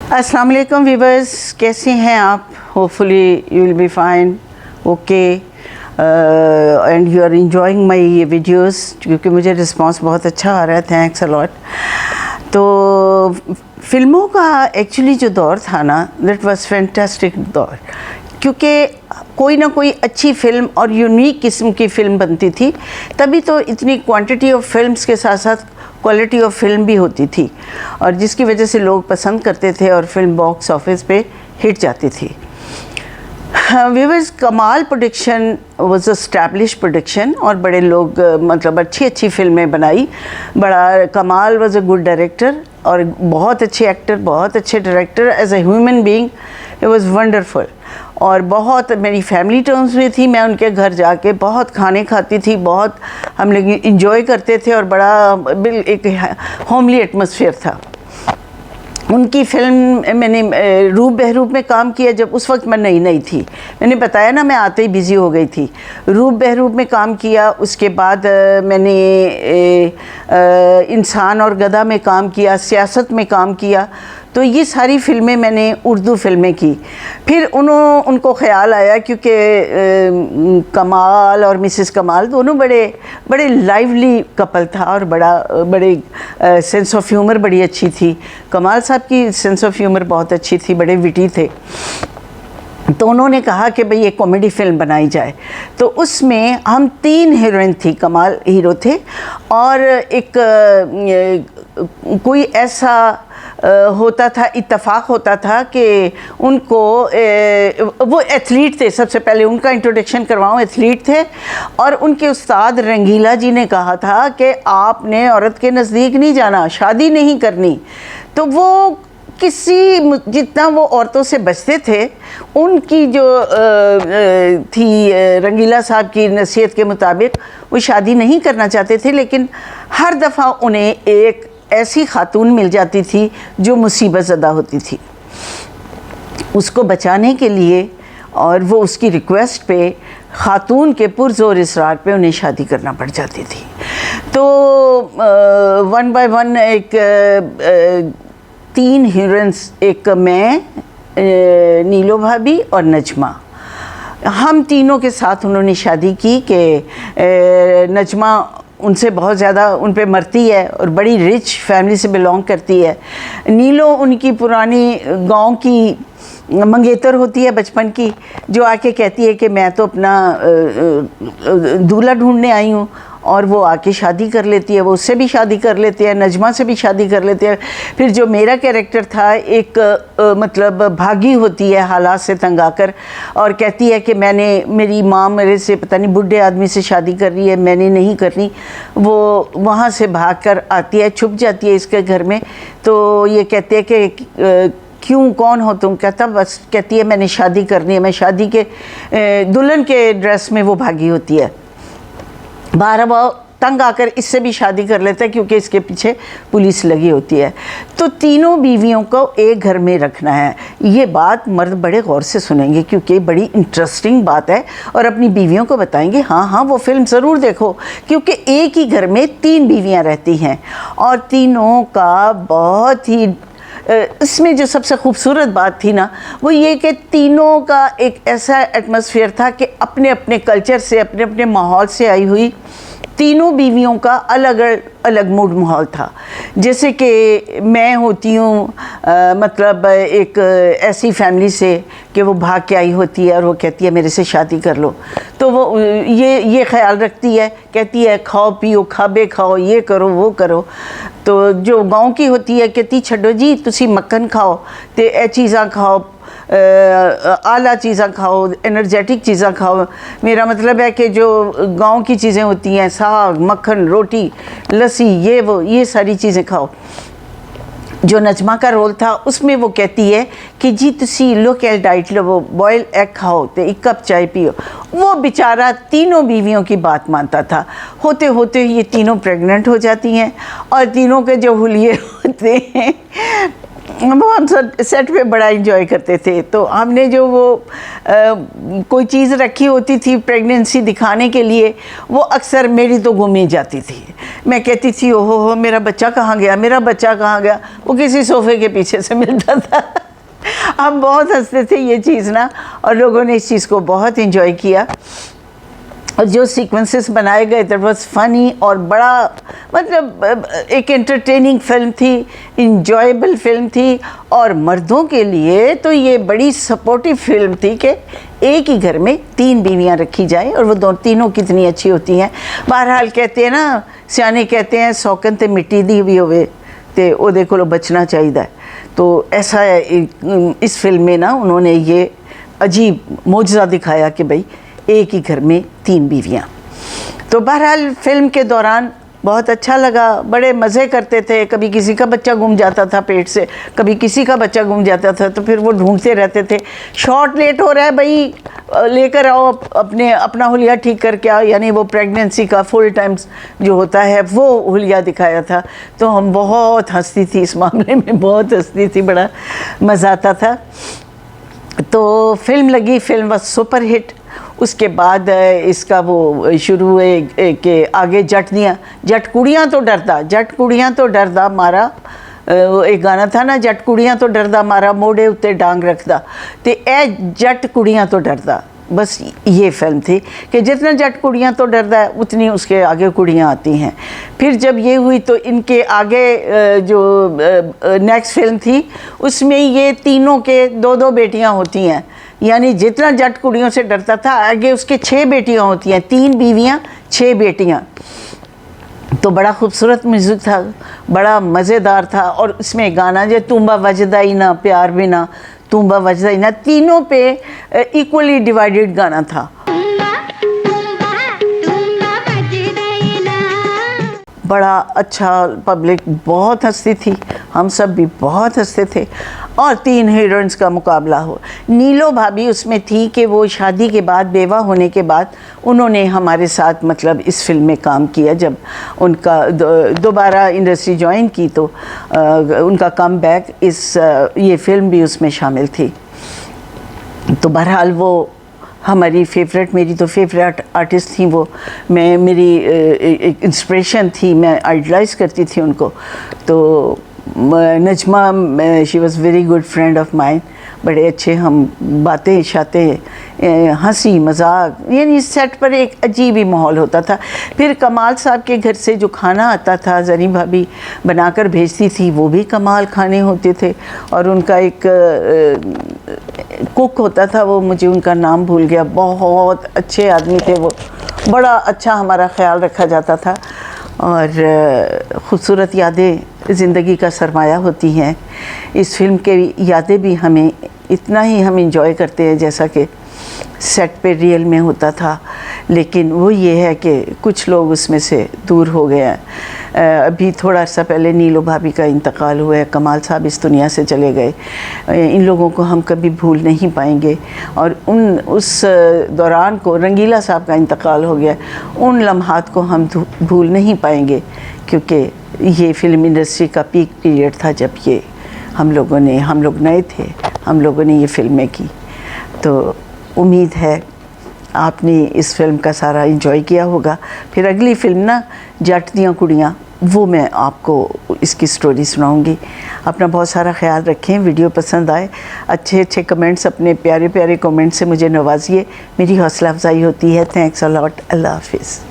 अस्सलाम वालेकुम व्यूवर्स, कैसे हैं आप? Hopefully you will be fine, okay, and you are enjoying my videos, क्योंकि मुझे रिस्पांस बहुत अच्छा आ रहा है। Thanks a lot. तो फिल्मों का एक्चुअली जो दौर था ना, दैट वाज फैंटास्टिक दौर, क्योंकि कोई ना कोई अच्छी फिल्म और यूनिक किस्म की फ़िल्म बनती थी। तभी तो इतनी क्वांटिटी ऑफ फिल्म्स के साथ साथ क्वालिटी ऑफ फिल्म भी होती थी, और जिसकी वजह से लोग पसंद करते थे और फिल्म बॉक्स ऑफिस पे हिट जाती थी। व्यूअर्स, कमाल प्रोडक्शन वाज एस्टैब्लिश प्रोडक्शन, और बड़े लोग मतलब अच्छी अच्छी फिल्में बनाई। बड़ा कमाल वाज अ गुड डायरेक्टर और बहुत अच्छे एक्टर, बहुत अच्छे director. As a human being it was wonderful, और बहुत मेरी फैमिली टर्म्स में थी। मैं उनके घर जाके बहुत खाने खाती थी, बहुत हम लोग इंजॉय करते थे, और बड़ा एक होमली एटमॉस्फेयर था। उनकी फिल्म मैंने रूप बहरूप में काम किया, जब उस वक्त मैं नई नई थी। मैंने बताया ना, मैं आते ही बिज़ी हो गई थी। रूप बहरूप में काम किया, उसके बाद मैंने इंसान और गधा में काम किया, सियासत में काम किया। तो ये सारी फिल्में मैंने उर्दू फिल्में की। फिर उनको ख्याल आया, क्योंकि कमाल और मिसेस कमाल दोनों बड़े लाइवली कपल था, और बड़े सेंस ऑफ ह्यूमर बड़ी अच्छी थी। कमाल साहब की सेंस ऑफ ह्यूमर बहुत अच्छी थी, बड़े विटी थे। तो उन्होंने कहा कि भाई एक कॉमेडी फिल्म बनाई जाए। तो उसमें हम 3 हीरोइन थी, कमाल हीरो थे, और एक कोई ऐसा होता था, इत्तेफाक होता था कि उनको वो एथलीट थे। सबसे पहले उनका इंट्रोडक्शन करवाऊँ। एथलीट थे, और उनके उस्ताद रंगीला जी ने कहा था कि आपने औरत के नज़दीक नहीं जाना, शादी नहीं करनी। तो वो जितना वो औरतों से बचते थे, उनकी जो थी रंगीला साहब की नसीहत के मुताबिक वो शादी नहीं करना चाहते थे। लेकिन हर दफ़ा उन्हें एक ऐसी खातून मिल जाती थी जो मुसीबत ज़दा होती थी, उसको बचाने के लिए, और वो उसकी रिक्वेस्ट पे, खातून के पुरज़ोर इसरार पे उन्हें शादी करना पड़ जाती थी। तो वन बाय वन एक 3 हीरोइंस, एक मैं, नीलो भाभी और नजमा, हम तीनों के साथ उन्होंने शादी की। कि नजमा उनसे बहुत ज़्यादा उन पे मरती है, और बड़ी रिच फैमिली से बिलोंग करती है। नीलो उनकी पुरानी गांव की मंगेतर होती है बचपन की, जो आके कहती है कि मैं तो अपना दूल्हा ढूंढने आई हूँ, और वो आके शादी कर लेती है। वो उससे भी शादी कर लेती है, नजमा से भी शादी कर लेती है। फिर जो मेरा कैरेक्टर था, एक मतलब भागी होती है हालात से तंग आकर, और कहती है कि मेरी माँ मेरे से पता नहीं बुढ़े आदमी से शादी कर रही है, मैंने नहीं करनी। वो वहाँ से भाग कर आती है, छुप जाती है इसके घर में। तो ये कहते हैं कि क्यों, कौन हो तुम? बस कहती है मैंने शादी करनी है। मैं शादी के दुल्हन के ड्रेस में वो भागी होती है। बारह वो तंग आकर इससे भी शादी कर लेता है, क्योंकि इसके पीछे पुलिस लगी होती है। तो तीनों बीवियों को एक घर में रखना है। ये बात मर्द बड़े गौर से सुनेंगे, क्योंकि बड़ी इंटरेस्टिंग बात है, और अपनी बीवियों को बताएंगे हाँ हाँ वो फिल्म ज़रूर देखो, क्योंकि एक ही घर में 3 बीवियाँ रहती हैं, और तीनों का बहुत ही इसमें जो सबसे खूबसूरत बात थी ना, वो ये कि तीनों का एक ऐसा एटमॉस्फेयर था कि अपने अपने कल्चर से, अपने अपने माहौल से आई हुई तीनों बीवियों का अलग अलग मूड माहौल था। जैसे कि मैं होती हूँ मतलब एक ऐसी फैमिली से कि वो भाग के आई होती है, और वो कहती है मेरे से शादी कर लो। तो वो ये ख्याल रखती है, कहती है खाओ पियो, खाबे खाओ, ये करो वो करो। तो जो गांव की होती है, कहती छड्डो जी तुसी मक्खन खाओ, तो ये चीज़ां खाओ, आला चीज़ां खाओ, एनर्जेटिक चीज़ां खाओ। मेरा मतलब है कि जो गांव की चीज़ें होती हैं, साग, मक्खन, रोटी, लस्सी, ये सारी चीज़ें खाओ। जो नजमा का रोल था, उसमें वो कहती है कि जी तुसी लोकल डाइट लो, बॉयल एग खाओ, तो 1 कप चाय पियो। वो बेचारा तीनों बीवियों की बात मानता था। होते होते ये तीनों प्रेग्नेंट हो जाती हैं, और तीनों के जो हुलिये होते हैं हम सेट पे बड़ा इंजॉय करते थे। तो हमने जो वो कोई चीज़ रखी होती थी प्रेगनेंसी दिखाने के लिए, वो अक्सर मेरी तो गुम ही जाती थी। मैं कहती थी ओहो हो मेरा बच्चा कहाँ गया, मेरा बच्चा कहाँ गया, वो किसी सोफे के पीछे से मिलता था। हम बहुत हंसते थे ये चीज़ ना, और लोगों ने इस चीज़ को बहुत इंजॉय किया। और जो सीक्वेंसेस बनाए गए दैट वाज फ़नी, और बड़ा मतलब एक एंटरटेनिंग फिल्म थी, इंजॉयबल फिल्म थी। और मर्दों के लिए तो ये बड़ी सपोर्टिव फिल्म थी कि एक ही घर में 3 बीवियां रखी जाए, और वो तीनों कितनी अच्छी होती हैं। बहरहाल कहते हैं ना, सियाने कहते हैं सौकन ते मिट्टी दी भी होवे ते ओदे कोलों बचना चाहिए। तो ऐसा है इस फिल्म में ना, उन्होंने ये अजीब मोजज़ा दिखाया कि भाई एक ही घर में 3 बीवियाँ। तो बहरहाल फिल्म के दौरान बहुत अच्छा लगा, बड़े मज़े करते थे। कभी किसी का बच्चा गुम जाता था पेट से, कभी किसी का बच्चा गुम जाता था, तो फिर वो ढूंढते रहते थे। शॉट लेट हो रहा है भाई, लेकर आओ अपना हुलिया ठीक करके आओ, यानी वो प्रेगनेंसी का फुल टाइम्स जो होता है वो हुलिया दिखाया था। तो हम बहुत हंसती थी इस मामले में, बहुत हंसती थी, बड़ा मज़ा आता था। तो फिल्म लगी, फिल्म वॉज सुपर हिट। उसके बाद इसका वो शुरू हुए कि आगे जट कुड़ियाँ तो डरदा मारा, एक गाना था ना, जट कुड़ियाँ तो डरदा मारा मोड़े उत्ते डांग रखदा, तो ए जट कुड़ियाँ तो डरदा, बस ये फिल्म थी कि जितना जट कुड़ियाँ तो डरदा है उतनी उसके आगे कुड़ियाँ आती हैं। फिर जब ये हुई तो इनके आगे जो नेक्स्ट फिल्म थी उसमें ये तीनों के 2-2 बेटियाँ होती हैं, यानी जितना जट कुड़ियों से डरता था आगे उसके 6 बेटियाँ होती हैं, 3 बीवियाँ 6 बेटियाँ। तो बड़ा खूबसूरत म्यूज़िक था, बड़ा मज़ेदार था। और इसमें गाना जो तुम्बा वजदा ही ना प्यार बिना, तुम्बा वजदा ही ना, तीनों पे इक्वली डिवाइडेड गाना था। बड़ा अच्छा, पब्लिक बहुत हंसती थी, हम सब भी बहुत हंसते थे। और 3 हीरोइंस का मुकाबला हो। नीलो भाभी उसमें थी कि वो शादी के बाद, बेवा होने के बाद, उन्होंने हमारे साथ मतलब इस फिल्म में काम किया। जब उनका दोबारा इंडस्ट्री ज्वाइन की तो उनका कम बैक ये फिल्म भी उसमें शामिल थी। तो बहरहाल वो हमारी फेवरेट, मेरी तो फेवरेट आर्टिस्ट थी वो। मेरी एक इंस्पिरेशन थी, मैं आइडलाइज करती थी उनको। तो Najma, she was very good friend of mine. बड़े अच्छे हम बातें शातें, हंसी मजाक, यानी सेट पर एक अजीब ही माहौल होता था। फिर कमाल साहब के घर से जो खाना आता था, जरीन भाभी बनाकर भेजती थी, वो भी कमाल खाने होते थे। और उनका एक कुक होता था, वो मुझे उनका नाम भूल गया, बहुत अच्छे आदमी थे वो, बड़ा अच्छा हमारा ख्याल रखा जाता था। और ख़ूबसूरत यादें ज़िंदगी का सरमाया होती हैं। इस फिल्म के यादें भी हमें इतना ही हम इंजॉय करते हैं जैसा कि सेट पे रियल में होता था। लेकिन वो ये है कि कुछ लोग उसमें से दूर हो गए हैं। अभी थोड़ा सा पहले नीलो भाभी का इंतकाल हुआ है, कमाल साहब इस दुनिया से चले गए। इन लोगों को हम कभी भूल नहीं पाएंगे। और उस दौरान को रंगीला साहब का इंतकाल हो गया, उन लम्हात को हम भूल नहीं पाएंगे, क्योंकि ये फिल्म इंडस्ट्री का पीक पीरियड था जब ये हम लोग नए थे, हम लोगों ने ये फिल्में की। तो उम्मीद है आपने इस फिल्म का सारा एंजॉय किया होगा। फिर अगली फिल्म ना, जट दियाँ कुड़ियाँ, वो मैं आपको इसकी स्टोरी सुनाऊंगी। अपना बहुत सारा ख्याल रखें। वीडियो पसंद आए, अच्छे अच्छे कमेंट्स, अपने प्यारे प्यारे कमेंट्स से मुझे नवाजिए, मेरी हौसला अफजाई होती है। Thanks a lot. अल्लाह हाफिज़।